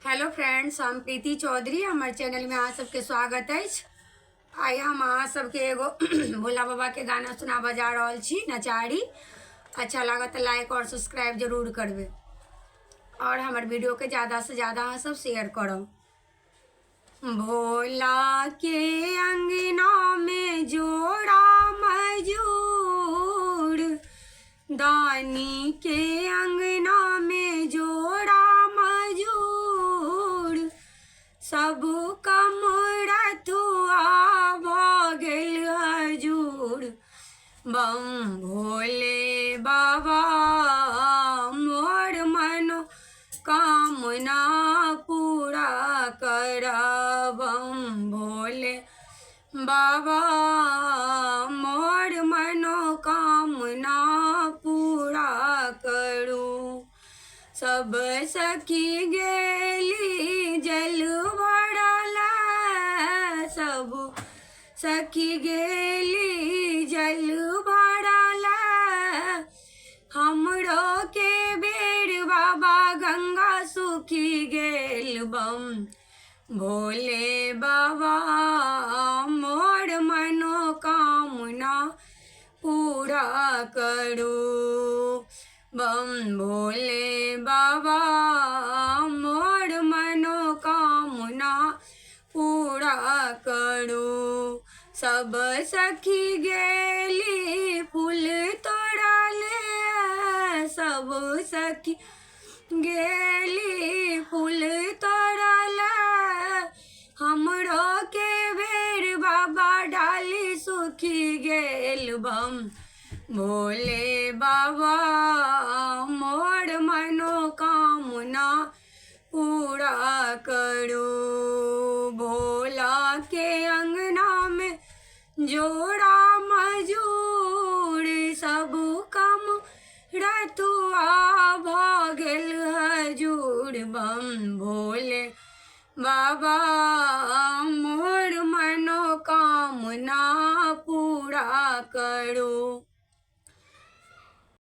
Hello friends, हम प्रीति चौधरी। हमारे channel में अहाँ सबके स्वागत है। आई हम अहाँ सबके एगो भोला बाबा के गाना सुना बजा रहल छी, नचारी। अच्छा लगा तो लाइक और सब्सक्राइब जरूर करबे और हमारे वीडियो के ज़्यादा से ज़्यादा अहाँ सब शेयर करो। भोला के अंगना में जोड़ा मजूर, दानी के अंगना में जोड़ा मजूर, सब कमरथुआ भगल हजूर। बम भोले बाबा मोर मनो कामना पूरा कर। बम भोले बाबा मोर मनोकामना पूरा करू। सब सखी गेली जल भरल, सब सखी गेली जल भरल, हमरो के बेर बाबा गंगा सुखी गेल। बम भोले बाबा मोर मनोकामना पूरा करू। बम भोले बाबा मोर मनोकामना पूरा करू। सब सखी गेली फूल तोड़ले, सब सखी गेली फूल तोड़ले, हमरो के बेर बाबा डाली सुखी गेल। बम भोले बाबा मोर मनोकामना पूरा करू। भोला के अंगना में जोड़ा मजूर, सब कम रथुआ भगल हजूर। बम भोले बाबा मोर मनोकामना पूरा करू।